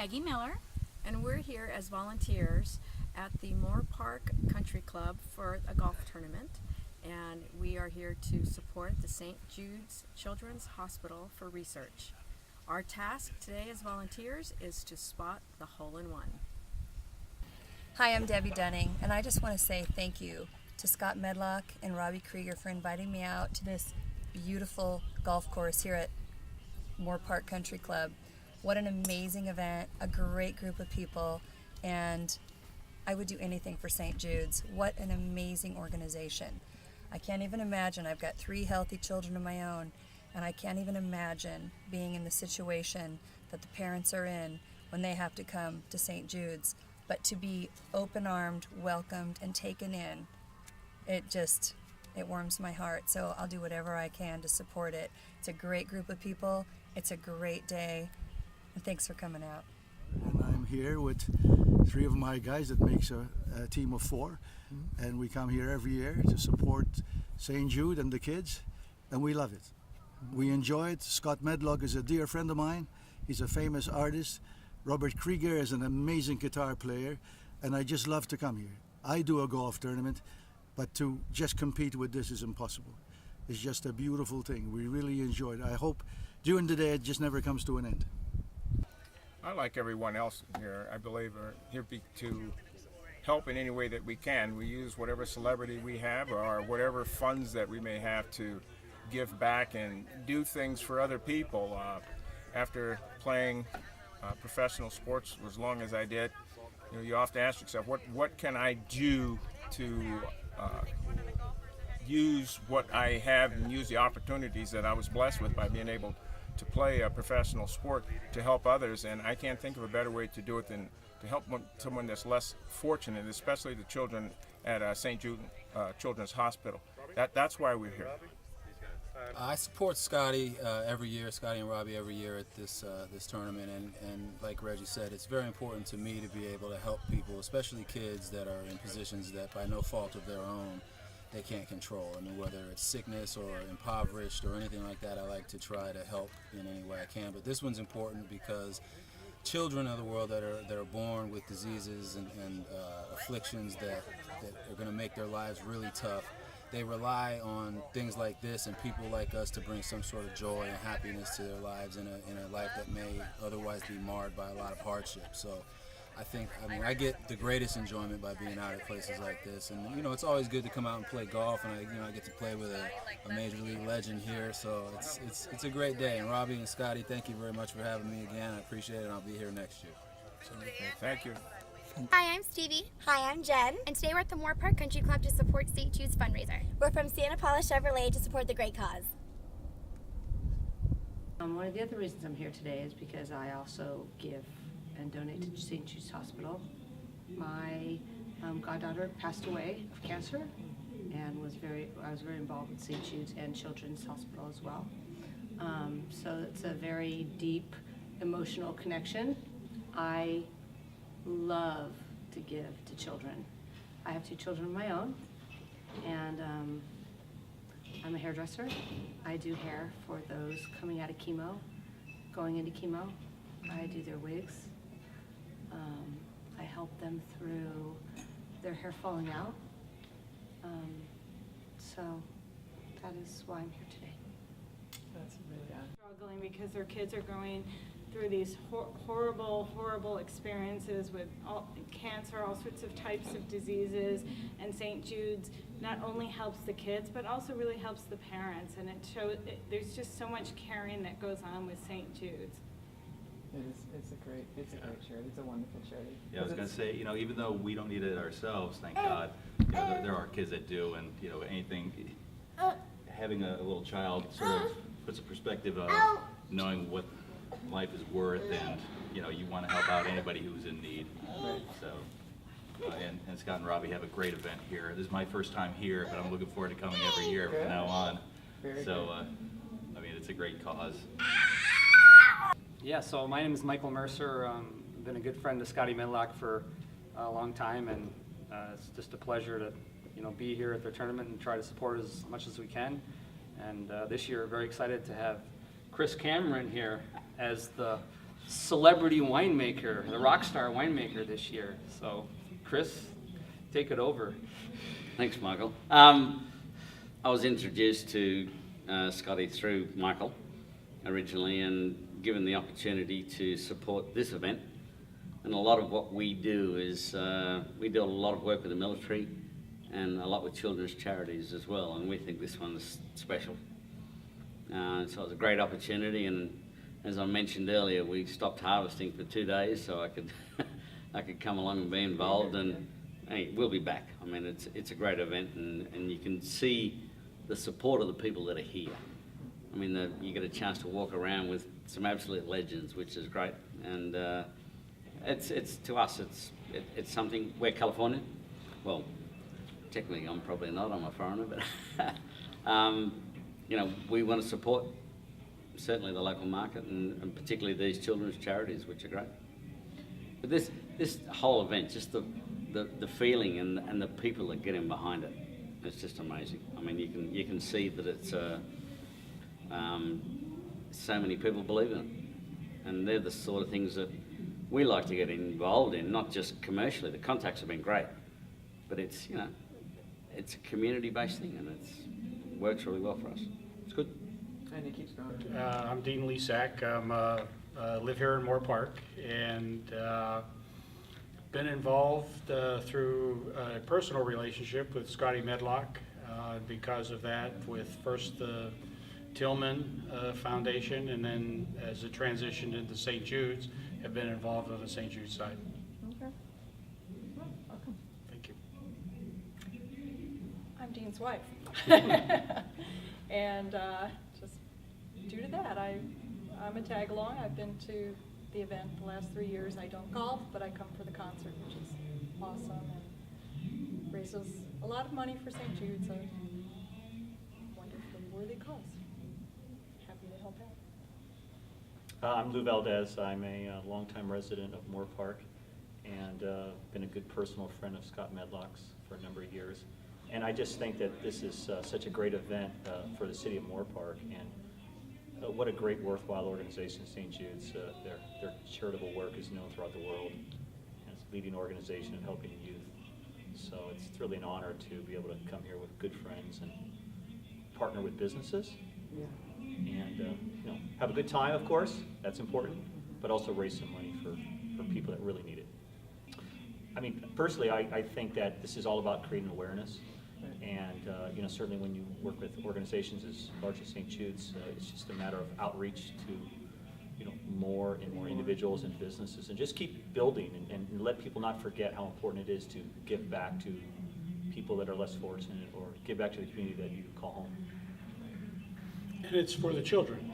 Maggie Miller. And we're here as volunteers at the Moore Park Country Club for a golf tournament. And we are here to support the St. Jude's Children's Hospital for research. Our task today as volunteers is to spot the hole-in-one. Hi, I'm Debbie Dunning, and I just want to say thank you to Scott Medlock and Robby Krieger for inviting me out to this beautiful golf course here at Moore Park Country Club. What an amazing event, a great group of people, and I would do anything for St. Jude's. What an amazing organization. I can't even imagine. I've got 3 healthy children of my own, and I can't even imagine being in the situation that the parents are in when they have to come to St. Jude's. But to be open-armed, welcomed, and taken in, it warms my heart. So I'll do whatever I can to support it. It's a great group of people. It's a great day. And thanks for coming out. And I'm here with 3 of my guys that makes a team of 4. And we come here every year to support St. Jude and the kids. And we love it. We enjoy it. Scott Medlock is a dear friend of mine. He's a famous artist. Robby Krieger is an amazing guitar player. And I just love to come here. I do a golf tournament, but to just compete with this is impossible. It's just a beautiful thing. We really enjoy it. I hope during the day it just never comes to an end. I, like everyone else here, I believe are here to help in any way that we can. We use whatever celebrity we have or whatever funds that we may have to give back and do things for other people. After playing professional sports as long as I did, you often ask yourself, what can I do to use what I have and use the opportunities that I was blessed with by being able to play a professional sport to help others. And I can't think of a better way to do it than to help someone that's less fortunate, especially the children at St. Jude Children's Hospital. That's why we're here. I support Scotty every year, Scotty and Robby every year at this tournament, and like Reggie said, it's very important to me to be able to help people, especially kids that are in positions that by no fault of their own they can't control. I mean, whether it's sickness or impoverished or anything like that, I like to try to help in any way I can. But this one's important because children of the world that are born with diseases and afflictions that are going to make their lives really tough, they rely on things like this and people like us to bring some sort of joy and happiness to their lives in a life that may otherwise be marred by a lot of hardship. So I get the greatest enjoyment by being out at places like this, and it's always good to come out and play golf, and I get to play with a major league legend here, so it's a great day. And Robby and Scotty, thank you very much for having me again. I appreciate it, and I'll be here next year. So, thank you. Hi, I'm Stevie. Hi, I'm Jen. And today we're at the Moore Park Country Club to support St. Jude's fundraiser. We're from Santa Paula Chevrolet to support the great cause. One of the other reasons I'm here today is because I also give and donate to St. Jude's Hospital. My goddaughter passed away of cancer and I was very involved with St. Jude's and Children's Hospital as well. So it's a very deep emotional connection. I love to give to children. I have 2 children of my own, and I'm a hairdresser. I do hair for those coming out of chemo, going into chemo. I do their wigs. I help them through their hair falling out. So that is why I'm here today. That's really struggling because their kids are going through these horrible experiences with cancer, all sorts of types of diseases, and St. Jude's not only helps the kids but also really helps the parents, and there's just so much caring that goes on with St. Jude's. It's a great charity. It's a wonderful charity. Yeah, I was going to say, even though we don't need it ourselves, thank God, there are kids that do, and anything, having a little child sort of puts a perspective of knowing what life is worth, and you want to help out anybody who's in need. Right. So, and Scott and Robby have a great event here. This is my first time here, but I'm looking forward to coming every year from now on. So, it's a great cause. Yeah, so my name is Michael Mercer. I've been a good friend to Scotty Medlock for a long time, and it's just a pleasure to be here at their tournament and try to support as much as we can. And this year, we're very excited to have Chris Cameron here as the celebrity winemaker, the rock star winemaker this year. So, Chris, take it over. Thanks, Michael. I was introduced to Scotty through Michael originally, and given the opportunity to support this event. And a lot of what we do is we do a lot of work with the military and a lot with children's charities as well, and we think this one's special. So it was a great opportunity, and as I mentioned earlier, we stopped harvesting for 2 days so I could I could come along and be involved, and hey, we'll be back. I mean, it's a great event, and you can see the support of the people that are here. I mean, you get a chance to walk around with some absolute legends, which is great, and it's to us, it's something. We're Californian. Well, technically, I'm probably not. I'm a foreigner, but you know, we want to support certainly the local market, and particularly these children's charities, which are great. But this whole event, just the feeling and the people that get in behind it, it's just amazing. I mean, you can see that it's so many people believe in it, and they're the sort of things that we like to get involved in, not just commercially. The contacts have been great, but it's, you know, it's a community-based thing, and it works really well for us. It's good. And it keeps growing. I'm Dean Lesak. I live here in Moore Park, and been involved through a personal relationship with Scotty Medlock. Because of that, with first the Tillman Foundation, and then as it transitioned into St. Jude's, have been involved on the St. Jude's side. Okay. Well, welcome. Thank you. I'm Dean's wife. And just due to that, I'm a tag along. I've been to the event the last 3 years. I don't golf, but I come for the concert, which is awesome, and raises a lot of money for St. Jude's, a wonderfully worthy cause. Happy to help out. I'm Lou Valdez. I'm a longtime resident of Moore Park, and been a good personal friend of Scott Medlock's for a number of years. And I just think that this is such a great event for the city of Moore Park, and what a great, worthwhile organization St. Jude's. Their charitable work is known throughout the world, and it's a leading organization in helping youth. So it's really an honor to be able to come here with good friends and partner with businesses, and you know, have a good time, of course, that's important, but also raise some money for people that really need it. I mean, personally, I think that this is all about creating awareness. And you know, certainly when you work with organizations as large as St. Jude's, it's just a matter of outreach to, you know, more and more individuals and businesses, and just keep building, and let people not forget how important it is to give back to people that are less fortunate, or give back to the community that you call home. And it's for the children.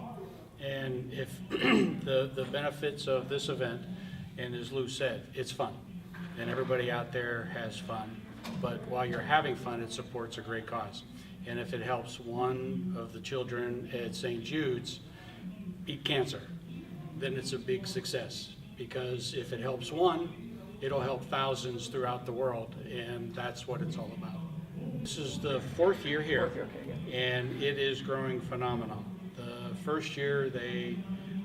And if the benefits of this event, and as Lou said, it's fun, and everybody out there has fun. But while you're having fun, it supports a great cause. And if it helps one of the children at St. Jude's beat cancer, then it's a big success. Because if it helps one, it'll help thousands throughout the world, and that's what it's all about. This is the 4th year here, and it is growing phenomenal. The first year,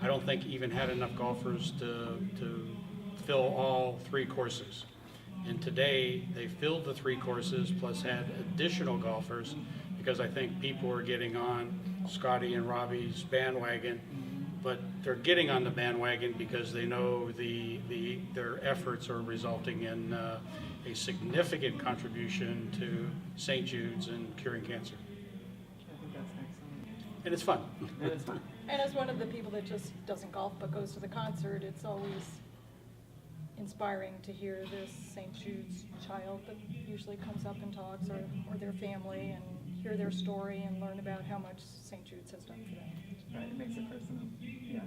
I don't think even had enough golfers to fill all 3 courses. And today, they filled the 3 courses, plus had additional golfers, because I think people are getting on Scotty and Robby's bandwagon. But they're getting on the bandwagon because they know their efforts are resulting in a significant contribution to St. Jude's and curing cancer. I think that's excellent. And it's fun. And it's fun. And as one of the people that just doesn't golf but goes to the concert, it's always inspiring to hear this St. Jude's child that usually comes up and talks, or their family, and hear their story and learn about how much St. Jude's has done for them. Right, it makes it personal. Yeah.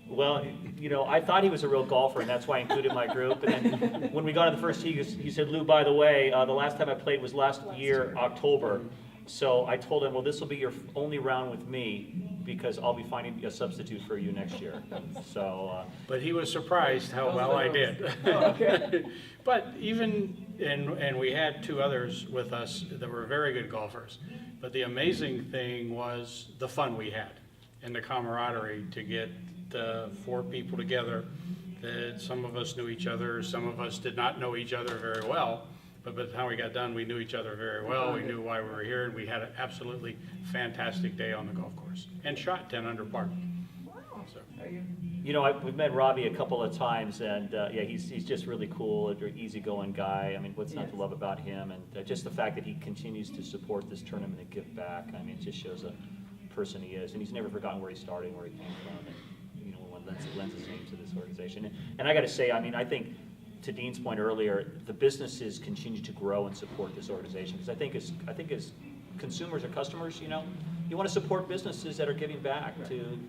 Well, you know, I thought he was a real golfer, and that's why I included my group. And then when we got to the first tee, he said, Lou, by the way, the last time I played was last year, October. So I told him, well, this will be your only round with me, because I'll be finding a substitute for you next year. So, but he was surprised how well I did. Oh, okay. But even, and we had 2 others with us that were very good golfers. But the amazing thing was the fun we had, and the camaraderie to get four people together that some of us knew each other, some of us did not know each other very well, but by the time we got done, we knew each other very well. We knew why we were here, and we had an absolutely fantastic day on the golf course and shot 10 under par. So. You know, we've met Robby a couple of times, and yeah, he's just really cool, a easygoing guy. I mean, what's not to love about him? And just the fact that he continues to support this tournament and give back. I mean, it just shows a person he is, and he's never forgotten where he started, where he came from, and you know, one lends his name to this organization. And I got to say, I mean, I think to Dean's point earlier, the businesses continue to grow and support this organization, because I think as consumers or customers, you know, you want to support businesses that are giving back to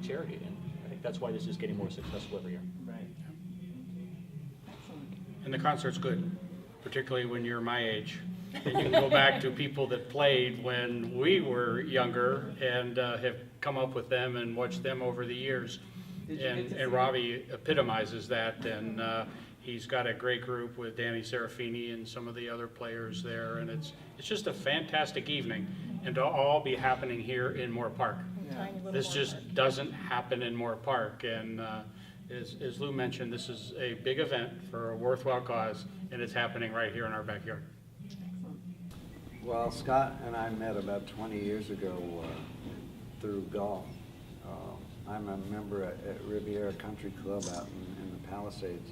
charity, and I think that's why this is getting more successful every year. Right. And the concert's good, particularly when you're my age. And you can go back to people that played when we were younger and have come up with them and watched them over the years. And Robby epitomizes that, and he's got a great group with Danny Serafini and some of the other players there, and it's just a fantastic evening, and to all be happening here in Moore Park. This just doesn't happen in Moore Park, and as Lou mentioned, this is a big event for a worthwhile cause, and it's happening right here in our backyard. Well, Scott and I met about 20 years ago through golf. I'm a member at Riviera Country Club out in the Palisades,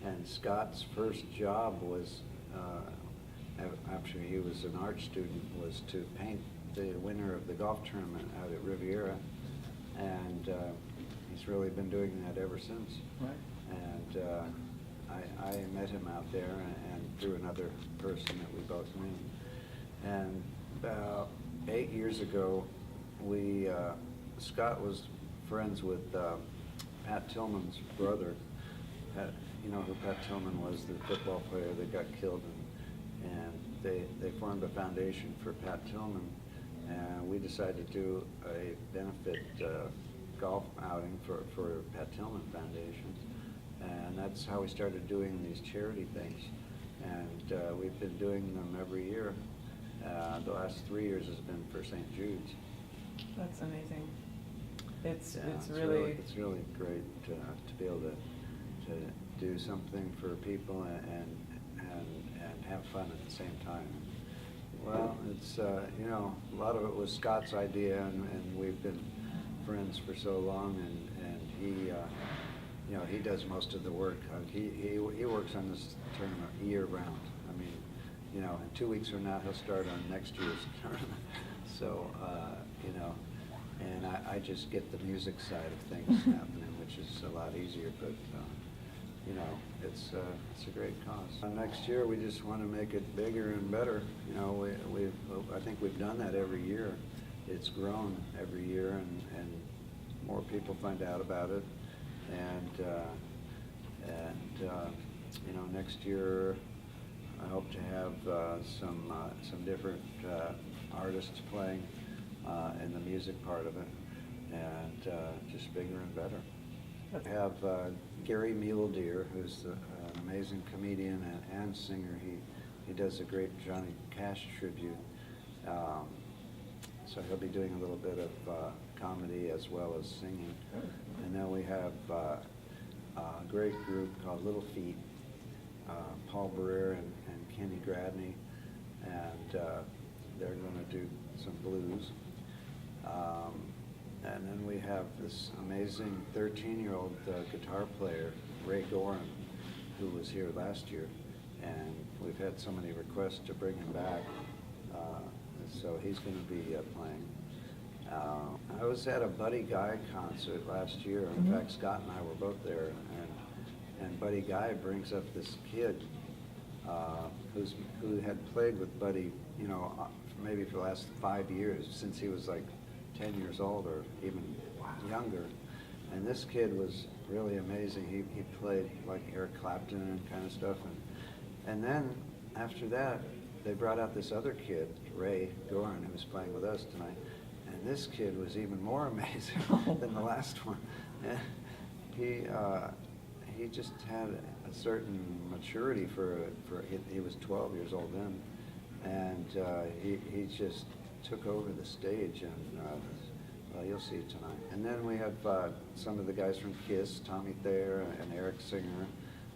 and Scott's first job was, actually he was an art student, was to paint the winner of the golf tournament out at Riviera, and he's really been doing that ever since. Right. And I met him out there, and through another person that we both knew. And about 8 years ago, Scott was friends with Pat Tillman's brother. You know who Pat Tillman was, the football player that got killed, and they formed a foundation for Pat Tillman, and we decided to do a benefit golf outing for Pat Tillman Foundation, and that's how we started doing these charity things, and we've been doing them every year. The last 3 years has been for St. Jude's. That's amazing. It's really great to be able to do something for people and have fun at the same time. Well, it's you know, a lot of it was Scott's idea, and we've been friends for so long, and he you know, he does most of the work. He works on this tournament year round. I mean, you know, in 2 weeks from now he'll start on next year's tournament. So you know, and I just get the music side of things happening, which is a lot easier. But you know, it's a great cause. Next year we just want to make it bigger and better. You know, I think we've done that every year. It's grown every year, and more people find out about it. And you know, next year I hope to have some different artists playing in the music part of it, and just bigger and better. I have Gary Muledeer, who's an amazing comedian and singer. He does a great Johnny Cash tribute. So he'll be doing a little bit of comedy as well as singing. And then we have a great group called Little Feet, Paul Barrere and Kenny Gradney, and they're going to do some blues. And then we have this amazing 13-year-old guitar player, Ray Gorin, who was here last year, and we've had so many requests to bring him back, so he's going to be playing. I was at a Buddy Guy concert last year. In fact, Scott and I were both there, and Buddy Guy brings up this kid who had played with Buddy, you know, maybe for the last 5 years, since he was like 10 years old or even younger. And this kid was really amazing. He played like Eric Clapton and kind of stuff. And then after that, they brought out this other kid, Ray Gorin, who was playing with us tonight. And this kid was even more amazing than the last one. And he just had a certain maturity he was 12 years old then. And he just took over the stage, and Well, you'll see it tonight. And then we have some of the guys from KISS, Tommy Thayer and Eric Singer.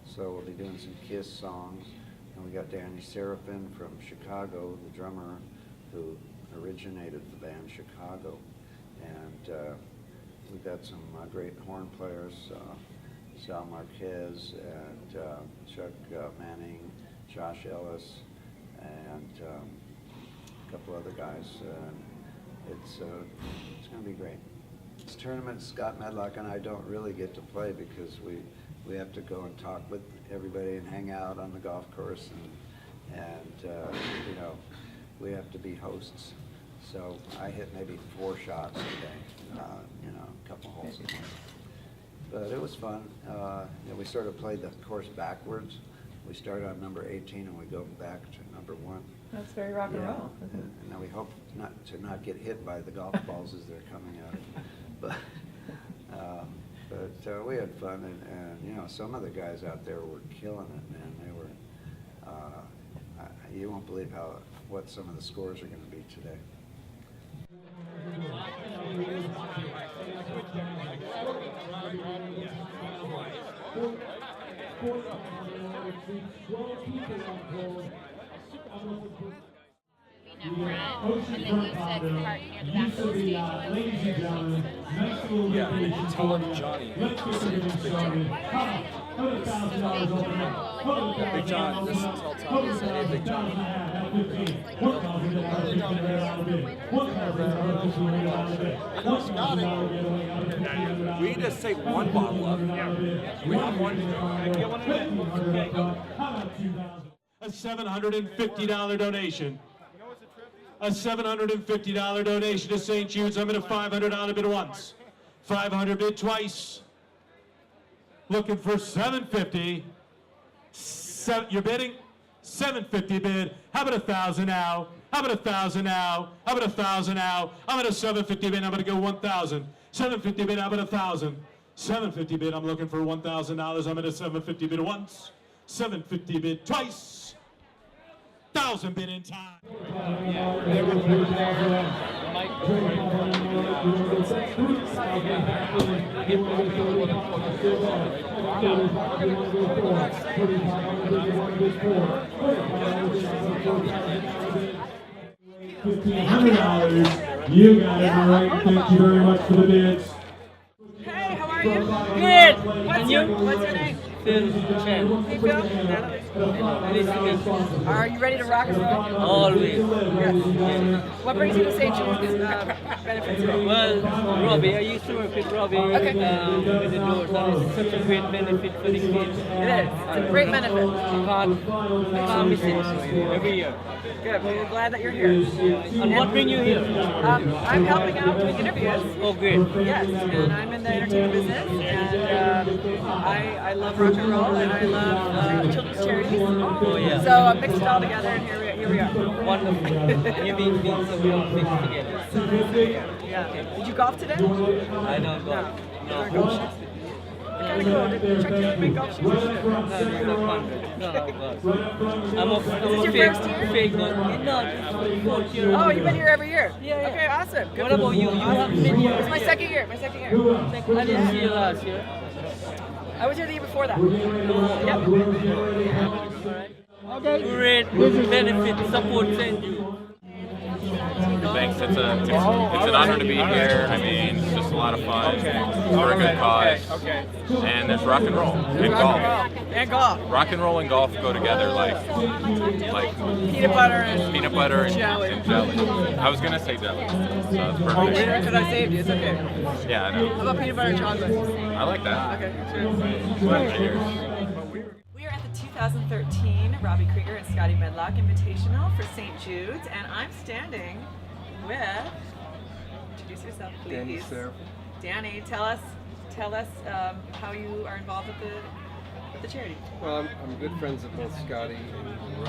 So we'll be doing some KISS songs. And we got Danny Seraphin from Chicago, the drummer who originated the band Chicago. And we've got some great horn players, Sal Marquez and Chuck Manning, Josh Ellis, and a couple other guys. It's going to be great. This tournament, Scott Medlock and I don't really get to play because we have to go and talk with everybody and hang out on the golf course, and you know, we have to be hosts. So I hit maybe 4 shots today, you know, a couple holes a day. But it was fun. You know, we sort of played the course backwards. We start on number 18 and we go back to number 1. That's very rock and roll. And now we hope not to get hit by the golf balls as they're coming out. But we had fun, and you know, some of the guys out there were killing it, man. They were. You won't believe what some of the scores are going to be today. And then you said part near the back of the stage. Ladies and gentlemen, nice little Yeah, tell him Johnny. Let's give it a Big Johnny. Put $1,000 over there. Big John, this is tell Tommy, say Big Johnny. We just take one bottle of it. We have one. A $750 donation. A $750 donation to St. Jude's. I'm in a $500 bid once. 500 bid twice. Looking for $750. You're bidding? $750 bid. How about $1,000 now? How about $1,000 now? How about $1,000 now? I'm at a $750 bid. I'm going to go $1,000. $750 bid. How about $1,000? $750 bid. I'm looking for $1,000. I'm at a $750 bid once. $750 bid twice. 1,000 bid in time. $1,500. You got it, all right. Thank you very much for the bids. Hey, how are you? Good. What's your name? Phil Chen. Hey, Phil. Are you ready to rock and roll? Always. Yes. What brings you to St. Jude's benefits? Well, Robby, I used to work with Robby with the doors, and it's such a great benefit for the kids. It is. It's a great benefit. I can't miss it every year. Good. Well, we're glad that you're here. And what brings you here? I'm helping out doing interviews. Oh, great. Yes, and I'm in the entertainment business, and I love rock and roll, and I love children's charities. Oh, yeah. So I mixed it all together, and here we are. Wonderful. You mean things so we all mix together. Yeah. Did you golf today? I don't golf. No. You golf shoes? Kind of cool. Did Chuck Taylor make golf shoes? I'm a fake one. No, 4th year. Oh, you've been here every year? Yeah. Okay, awesome. Good. What about you? You haven't been here? It's my second year. I didn't see you last year. I was here the year before that. Yep. Okay. Great benefit support St. Jude. Thanks. It's an honor to be here. I mean, it's just a lot of fun. For a good cause. And there's rock and roll and golf. And golf. Rock and roll and golf go together like peanut butter and jelly. I was gonna say jelly, so that's perfect. Oh, because I saved you. It's okay. Yeah, I know. How about peanut butter and chocolate? I like that. Okay. We are at the 2013 Robby Krieger and Scotty Medlock Invitational for St. Jude's, and I'm standing with. Introduce yourself, please. Danny Seraphin. Danny, tell us how you are involved with the charity. Well, I'm good friends with both Scotty and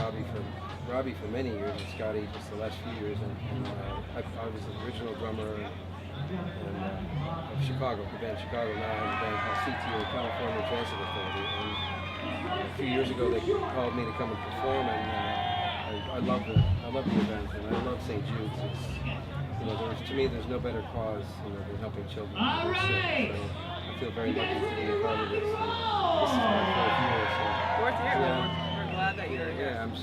Robby for many years, and Scotty just the last few years. And I was the original drummer of Chicago, the band Chicago. Now I have a band called CTO, California Transit Authority. And a few years ago they called me to come and perform, and I I love the event, and I love St. Jude's. It's, you know, to me, there's no better cause, you know, than helping children who are sick. So I feel very lucky to be a part of this. And this is my fourth year. So, Fourth year. yeah. We're glad that you're here. Yeah, I'm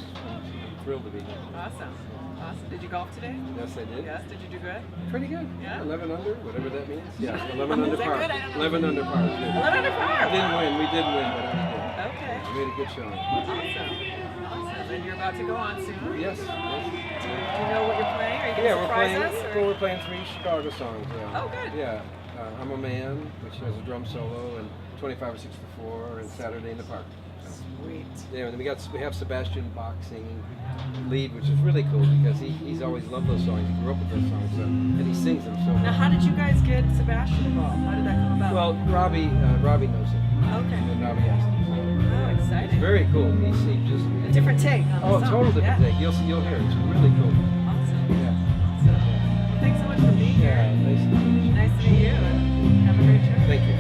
thrilled to be here. Awesome. Awesome. Did you golf today? Yes, I did. Yes. Did you do good? Pretty good. Yeah. 11 under, whatever that means. Yeah, 11 under Is that par. good? I don't know. 11 under par. Is good. 11 under par. We didn't win. We did win, but I was good. Okay. We made a good showing. Awesome. Awesome. And you're about to go on soon? Yes. Do you know what you're playing? Are you going to surprise us? Well, we're playing 3 Chicago songs. Yeah. Oh, good. Yeah. I'm a Man, which has a drum solo, and 25 or 64, and Saturday in the Park. Sweet. Yeah, and we have Sebastian Bach singing lead, which is really cool because he's always loved those songs. He grew up with those songs, so, and he sings them so Now, well. how did you guys get Sebastian involved? How did that come about? Well, Robby knows him. Okay. And Robby asked him. Oh, exciting. It's very cool. He just A different take on the Oh, song. total different Yeah. take. You'll hear it. It's really cool. Awesome. Yeah. Awesome. Well, thanks so much for being here. Yeah, nice to meet you. Nice to meet you, and have a great trip. Thank you.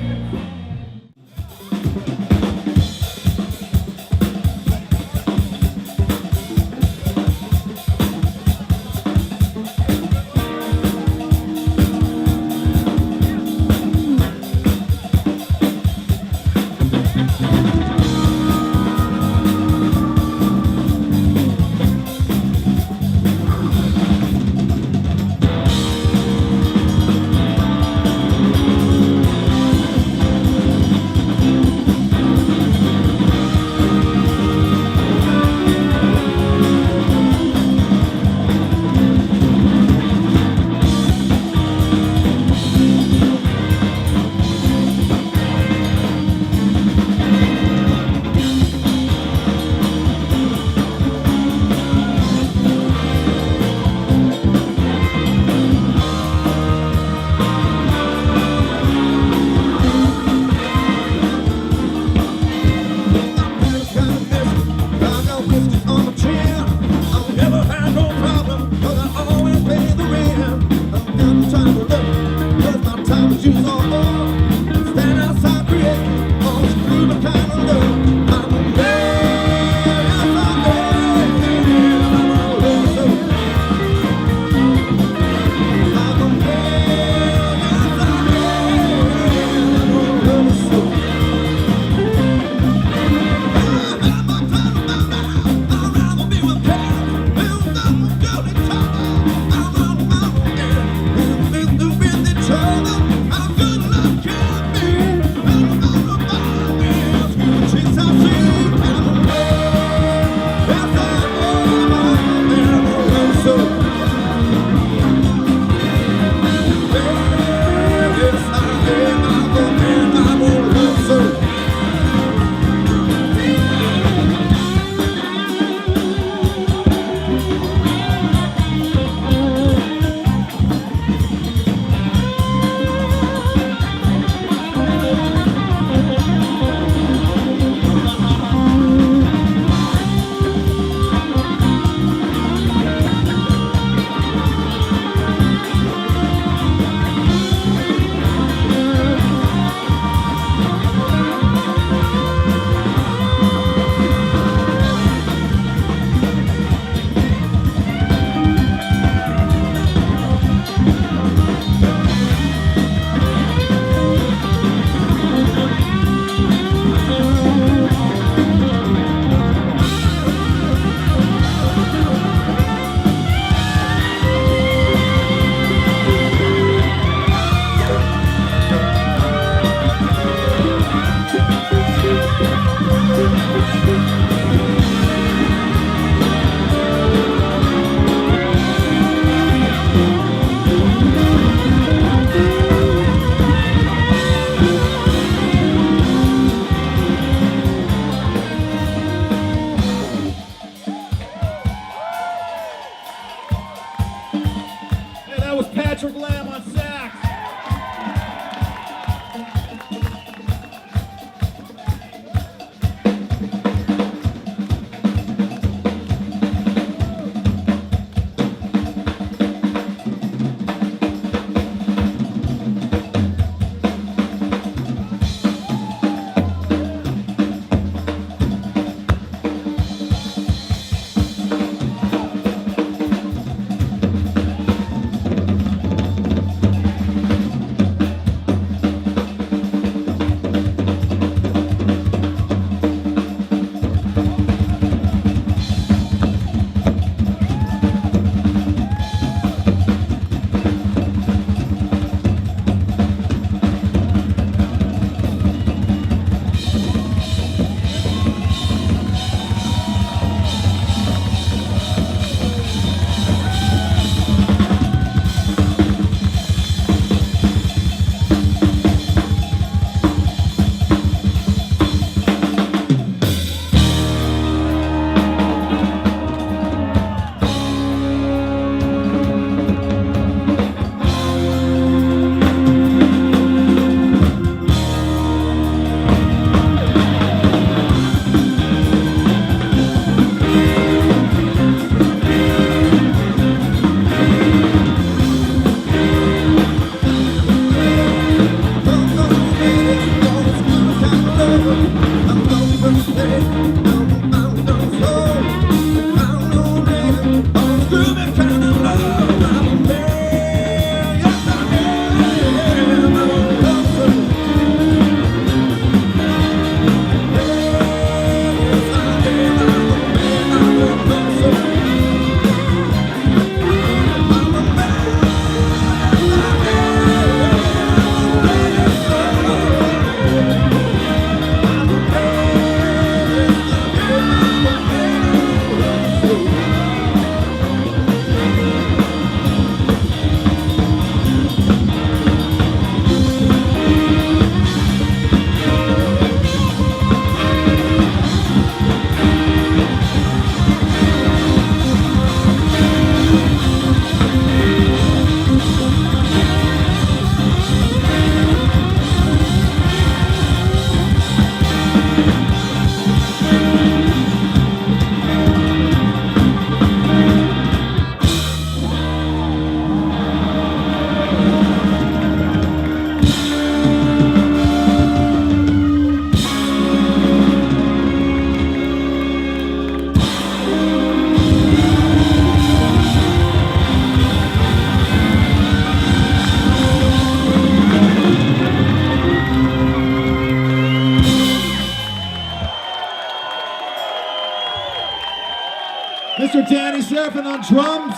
Mr. Danny Serafin on drums.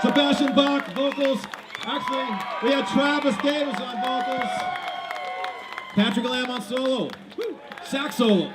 Sebastian Bach, vocals. Actually, we had Travis Davis on vocals. Patrick Lamb on solo. Sax solo.